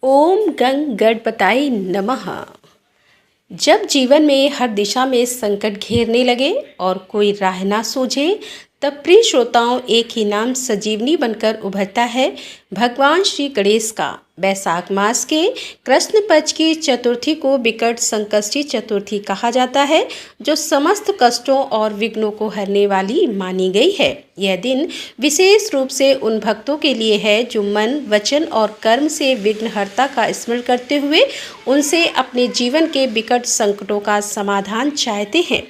ओम गंग गणपताय नमः। जब जीवन में हर दिशा में संकट घेरने लगे और कोई राह ना सूझे, तब प्रिय श्रोताओं एक ही नाम सजीवनी बनकर उभरता है, भगवान श्री गणेश का। वैशाख मास के कृष्ण पक्ष की चतुर्थी को विकट संकष्टी चतुर्थी कहा जाता है, जो समस्त कष्टों और विघ्नों को हरने वाली मानी गई है। यह दिन विशेष रूप से उन भक्तों के लिए है जो मन, वचन और कर्म से विघ्नहर्ता का स्मरण करते हुए उनसे अपने जीवन के विकट संकटों का समाधान चाहते हैं।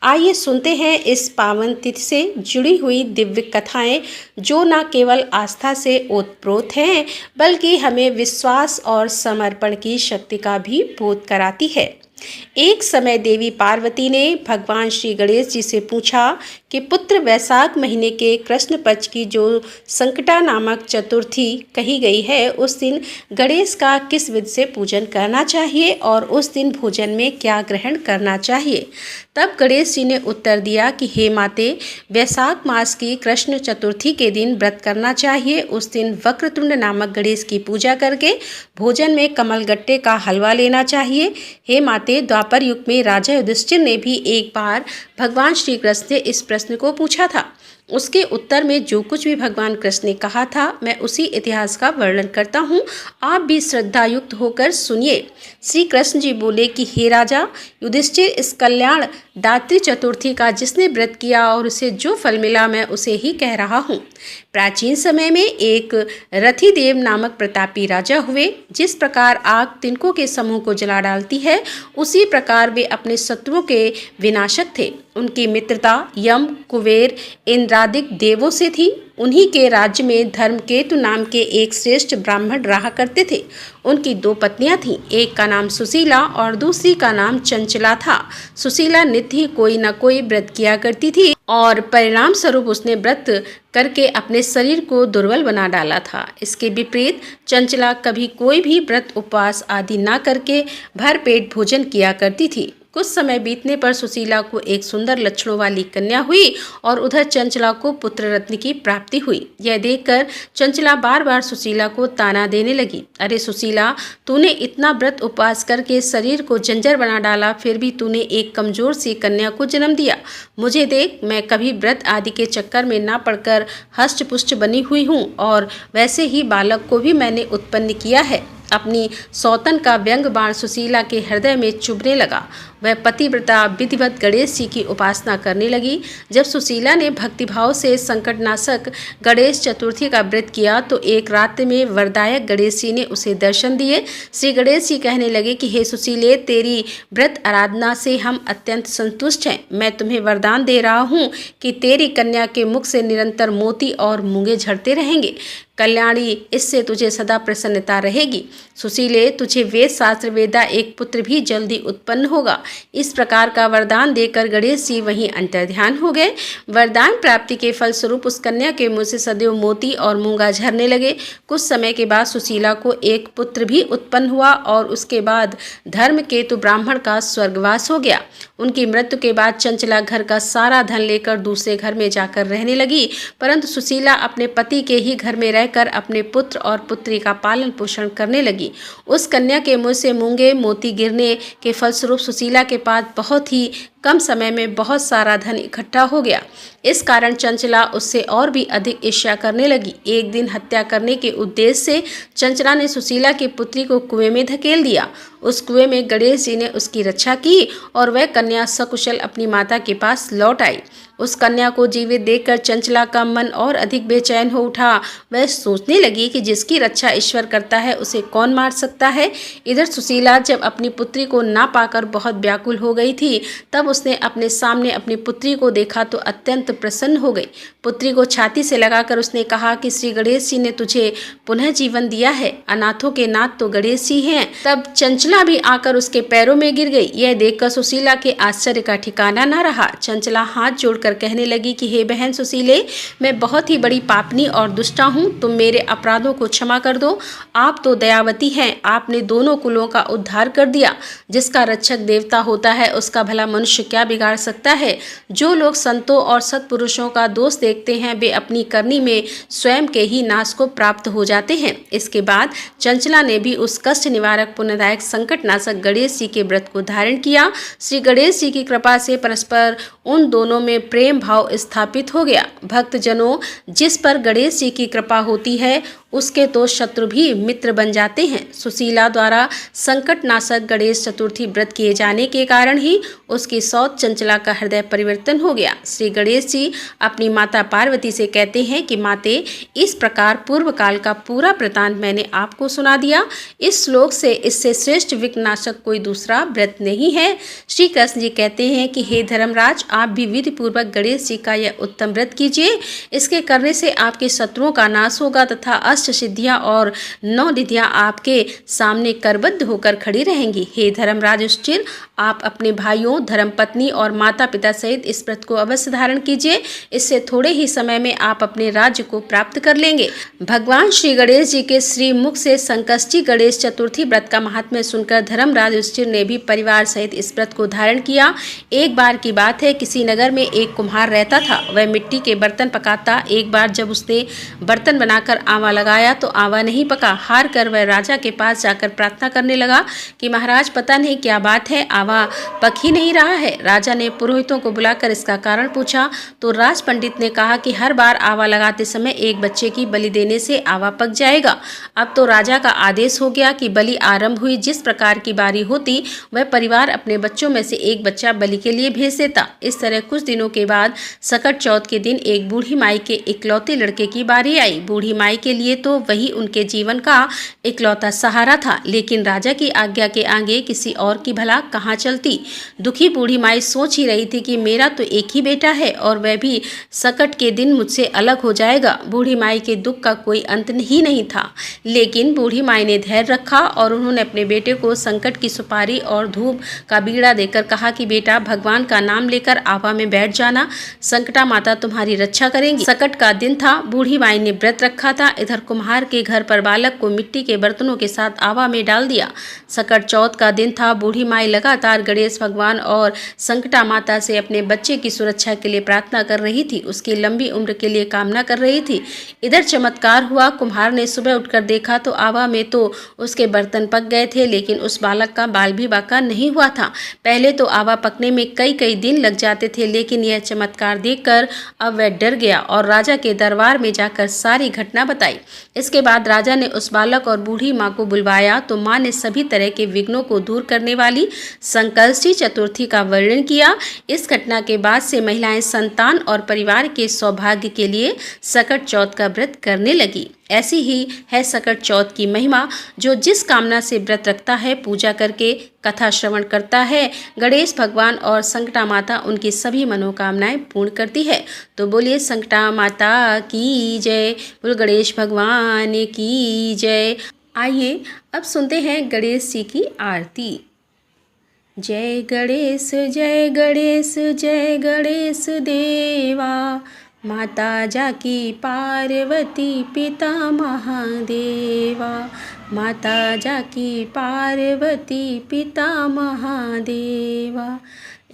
आइए सुनते हैं इस पावन तिथि से जुड़ी हुई दिव्य कथाएं, जो न केवल आस्था से ओतप्रोत हैं, बल्कि हमें विश्वास और समर्पण की शक्ति का भी बोध कराती है। एक समय देवी पार्वती ने भगवान श्री गणेश जी से पूछा कि पुत्र, वैशाख महीने के कृष्ण पक्ष की जो संकटा नामक चतुर्थी कही गई है, उस दिन गणेश का किस विधि से पूजन करना चाहिए और उस दिन भोजन में क्या ग्रहण करना चाहिए। तब गणेश जी ने उत्तर दिया कि हे माते, वैशाख मास की कृष्ण चतुर्थी के दिन व्रत करना चाहिए। उस दिन वक्रतुंड नामक गणेश की पूजा करके भोजन में कमलगट्टे का हलवा लेना चाहिए। हे माते, द्वापर युग में राजा युधिष्ठिर ने भी एक बार भगवान श्री कृष्ण से इस प्रश्न को पूछा था। उसके उत्तर में जो कुछ भी भगवान कृष्ण ने कहा था, मैं उसी इतिहास का वर्णन करता हूँ, आप भी श्रद्धा युक्त होकर सुनिए। श्री कृष्ण जी बोले कि हे राजा युधिष्ठिर, इस कल्याण दात्री चतुर्थी का जिसने व्रत किया और उसे जो फल मिला, मैं उसे ही कह रहा हूँ। प्राचीन समय में एक रथिदेव नामक प्रतापी राजा हुए। जिस प्रकार आग तिनकों के समूह को जला डालती है, उसी प्रकार वे अपने शत्रुओं के विनाशक थे। उनकी मित्रता यम, कुबेर, इंद्रादिक देवों से थी। उन्हीं के राज्य में धर्मकेतु नाम के एक श्रेष्ठ ब्राह्मण रहा करते थे। उनकी दो पत्नियां थीं, एक का नाम सुशीला और दूसरी का नाम चंचला था। सुशीला नित्य ही कोई न कोई व्रत किया करती थी और परिणाम स्वरूप उसने व्रत करके अपने शरीर को दुर्बल बना डाला था। इसके विपरीत चंचला कभी कोई भी व्रत, उपवास आदि न करके भरपेट भोजन किया करती थी। कुछ समय बीतने पर सुशीला को एक सुंदर लक्षणों वाली कन्या हुई और उधर चंचला को पुत्र रत्न की प्राप्ति हुई। यह देखकर चंचला बार बार सुशीला को ताना देने लगी, अरे सुशीला, तूने इतना व्रत उपवास करके शरीर को जंजर बना डाला, फिर भी तूने एक कमजोर सी कन्या को जन्म दिया। मुझे देख, मैं कभी व्रत आदि के चक्कर में ना पड़कर हष्ट पुष्ट बनी हुई हूँ और वैसे ही बालक को भी मैंने उत्पन्न किया है। अपनी सौतन का व्यंग बाण सुशीला के हृदय में चुभने लगा। वह पतिव्रता विधिवत गणेश जी की उपासना करने लगी। जब सुशीला ने भक्तिभाव से संकटनाशक गणेश चतुर्थी का व्रत किया तो एक रात में वरदायक गणेश जी ने उसे दर्शन दिए। श्री गणेश जी कहने लगे कि हे सुशीले, तेरी व्रत आराधना से हम अत्यंत संतुष्ट हैं। मैं तुम्हें वरदान दे रहा हूँ कि तेरी कन्या के मुख से निरंतर मोती और मूंगे झड़ते रहेंगे। कल्याणी, इससे तुझे सदा प्रसन्नता रहेगी। सुशीले, तुझे वेद शास्त्र वेदा एक पुत्र भी जल्दी उत्पन्न होगा। इस प्रकार का वरदान देकर गणेश जी वहीं अंतर्ध्यान हो गए। वरदान प्राप्ति के फलस्वरूप उस कन्या के मुंह से सदैव मोती और मूंगा झरने लगे। कुछ समय के बाद सुशीला को एक पुत्र भी उत्पन्न हुआ और उसके बाद धर्मकेतु ब्राह्मण का स्वर्गवास हो गया। उनकी मृत्यु के बाद चंचला घर का सारा धन लेकर दूसरे घर में जाकर रहने लगी, परंतु सुशीला अपने पति के ही घर में रहकर अपने पुत्र और पुत्री का पालन पोषण करने लगी। उस कन्या के मुंह से मूंगे मोती गिरने के फलस्वरूप सुशीला के पास बहुत ही कम समय में बहुत सारा धन इकट्ठा हो गया। इस कारण चंचला उससे और भी अधिक ईर्ष्या करने लगी। एक दिन हत्या करने के उद्देश्य से चंचला ने सुशीला की पुत्री को कुएं में धकेल दिया। उस कुएं में गणेश जी ने उसकी रक्षा की और वह कन्या सकुशल अपनी माता के पास लौट आई। उस कन्या को जीवित देखकर चंचला का मन और अधिक बेचैन हो उठा। वह सोचने लगी कि जिसकी रक्षा ईश्वर करता है, उसे कौन मार सकता है। इधर सुशीला जब अपनी पुत्री को ना पाकर बहुत व्याकुल हो गई थी, तब उसने अपने सामने अपनी पुत्री को देखा तो अत्यंत प्रसन्न हो गई। पुत्री को छाती से लगाकर उसने कहा कि श्री गणेश जी ने तुझे पुनः जीवन दिया है। अनाथों के नाथ तो गणेश जी हैं। तब चंचला भी आकर उसके पैरों में गिर गई। यह देखकर सुशीला के आश्चर्य का ठिकाना न रहा। चंचला हाथ जोड़कर कहने लगी कि हे बहन सुशीले, मैं बहुत ही बड़ी पापनी और दुष्टा हूँ। तुम मेरे अपराधों को क्षमा कर दो। आप तो दयावती हैं। आपने दोनों कुलों का उद्धार कर दिया। जिसका रक्षक देवता होता है, उसका भला मनुष्य क्या बिगाड़ सकता है। जो लोग संतों और सत्पुरुषों का दोष देखते हैं वे अपनी करनी में स्वयं के ही नाश को प्राप्त हो जाते हैं। इसके बाद चंचला ने भी उस कष्ट निवारक पुण्यदायक संकटनाशक गणेश जी के व्रत को धारण किया। श्री गणेश जी की कृपा से परस्पर उन दोनों में प्रेम भाव स्थापित हो गया। भक्तजनों, जिस पर गणेश जी की कृपा होती है उसके तो शत्रु भी मित्र बन जाते हैं। सुशीला द्वारा संकटनाशक गणेश चतुर्थी व्रत किए जाने के कारण ही उसकी सौत चंचला का हृदय परिवर्तन हो गया। श्री गणेश जी अपनी माता पार्वती से कहते हैं कि माते, इस प्रकार पूर्व काल का पूरा वृतांत मैंने आपको सुना दिया। इस श्लोक से इससे श्रेष्ठ विघ्ननाशक कोई दूसरा व्रत नहीं है। श्री कृष्ण जी कहते हैं कि हे धर्मराज, आप भी विधि पूर्वक गणेश जी का यह उत्तम व्रत कीजिए। इसके करने से आपके शत्रुओं का नाश होगा तथा अष्ट सिद्धियां और 9 निधियां आपके सामने करबद्ध होकर खड़ी रहेंगी। हे धर्मराज युधिष्ठिर, आप अपने भाइयों, धर्मपत्नी और माता पिता सहित इस व्रत को अवश्य धारण कीजिए। इससे थोड़े ही समय में आप अपने राज्य को प्राप्त कर लेंगे। भगवान श्री गणेश जी के श्री मुख से संकष्टी गणेश चतुर्थी व्रत का महात्म्य सुनकर धर्मराज युधिष्ठिर ने भी परिवार सहित इस व्रत को धारण किया। एक बार की बात है, किसी नगर में एक कुम्हार रहता था। वह मिट्टी के बर्तन पकाता। एक बार जब उसने बर्तन बनाकर आवा लगाया तो आवा नहीं पका। हार कर वह राजा के पास जाकर प्रार्थना करने लगा कि महाराज, पता नहीं क्या बात है, आवा पक ही नहीं रहा है। राजा ने पुरोहितों को बुलाकर इसका कारण पूछा तो राज पंडित ने कहा कि हर बार आवा लगाते समय एक बच्चे की बलि देने से आवा पक जाएगा। अब तो राजा का आदेश हो गया कि बलि आरंभ हुई। जिस प्रकार की बारी होती वह परिवार अपने बच्चों में से एक बच्चा बलि के लिए भेज देता। इस तरह कुछ दिनों के बाद सकट चौथ के दिन एक बूढ़ी माई के इकलौते लड़के की बारी आई। बूढ़ी माई के लिए तो वही उनके जीवन का इकलौता सहारा था, लेकिन राजा की आज्ञा के आगे किसी और की भला कहाँ चलती। दुखी बूढ़ी माई सोच ही रही थी कि मेरा तो एक ही बेटा है और वह भी सकट के दिन मुझसे अलग हो जाएगा। बूढ़ी माई के दुख का कोई अंत ही नहीं था, लेकिन बूढ़ी माई ने धैर्य रखा और उन्होंने अपने बेटे को संकट की सुपारी और धूप का बीड़ा देकर कहा कि बेटा, भगवान का नाम लेकर आवा में बैठ जाना, संकटा माता तुम्हारी रक्षा करेंगी। सकट का दिन था। बूढ़ी माई ने व्रत रखा था। इधर कुम्हार के घर पर बालक को मिट्टी के बर्तनों के साथ आवा में डाल दिया। सकट चौथ का दिन था। बूढ़ी माई लगातार गणेश भगवान और संकटा माता से अपने बच्चे की सुरक्षा के लिए प्रार्थना कर रही थी, उसकी लंबी उम्र के लिए कामना कर रही थी। इधर चमत्कार हुआ। कुम्हार ने सुबह उठकर देखा तो आवा में तो उसके बर्तन पक गए थे, लेकिन उस बालक का बाल भी बाका नहीं हुआ था। पहले तो आवा पकने में कई कई दिन लग जाते थे, लेकिन यह चमत्कार देखकर अब वह डर गया और राजा के दरबार में जाकर सारी घटना बताई। इसके बाद राजा ने उस बालक और बूढ़ी माँ को बुलवाया तो माँ ने सभी तरह के विघ्नों को दूर करने वाली संकष्टी चतुर्थी का वर्णन किया। इस घटना के बाद से महिलाएं संतान और परिवार के सौभाग्य के लिए सकट चौथ का व्रत करने लगी। ऐसी ही है सकट चौथ की महिमा। जो जिस कामना से व्रत रखता है, पूजा करके कथा श्रवण करता है, गणेश भगवान और संकटा माता उनकी सभी मनोकामनाएं पूर्ण करती है। तो बोलिए संकटा माता की जय, बोल गणेश भगवान की जय। आइए अब सुनते हैं गणेश जी की आरती। जय गणेश जय गणेश जय गणेश देवा, माता जाकी पार्वती पिता महादेवा, माता जाकी पार्वती पिता महादेवा।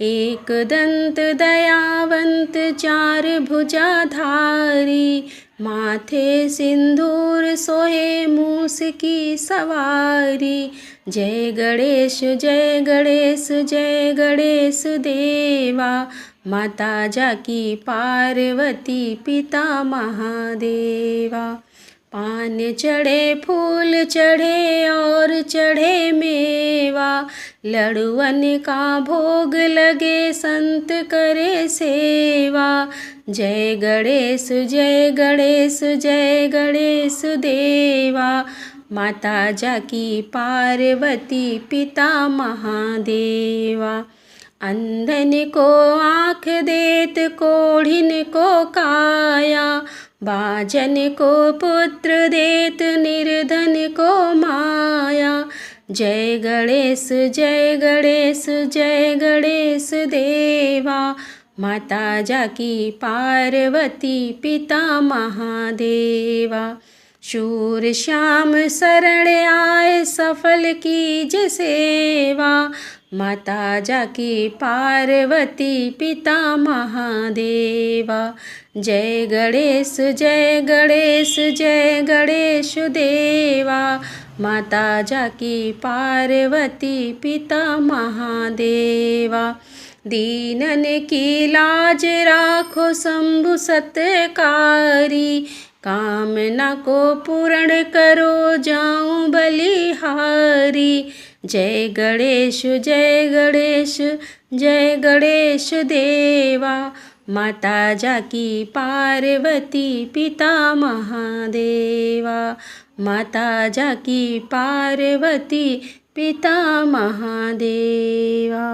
एक दंत दयावंत चार भुजाधारी, माथे सिंदूर सोहे मूस की सवारी। जय गणेश जय गणेश जय गणेश देवा, माता जाकी पार्वती पिता महादेवा। पान चढ़े फूल चढ़े और चढ़े मेवा, लड़ुअन का भोग लगे संत करे सेवा। जय गणेश जय गणेश जय गणेश देवा, माता जाकी पार्वती पिता महादेवा। अंधन को आँख देत कोढ़िन को काया, बाजन को पुत्र देत निर्धन को माया। जय गणेश जय गणेश जय गणेश देवा, माता जाकी पार्वती पिता महादेवा। शूर श्याम शरण आए सफल कीज सेवा, माता जाकी पार्वती पिता महादेवा। जय गणेश जय गणेश जय गणेश देवा। माता जाकी पार्वती पिता महादेवा। दीनन की लाज राखो शंभु सत्कारी। कामना को पूर्ण करो जाऊं बलिहारी। जय गणेश जय गणेश जय गणेश देवा। माता जाकी पार्वती पिता महादेवा। माता जाकी पार्वती पिता महादेवा।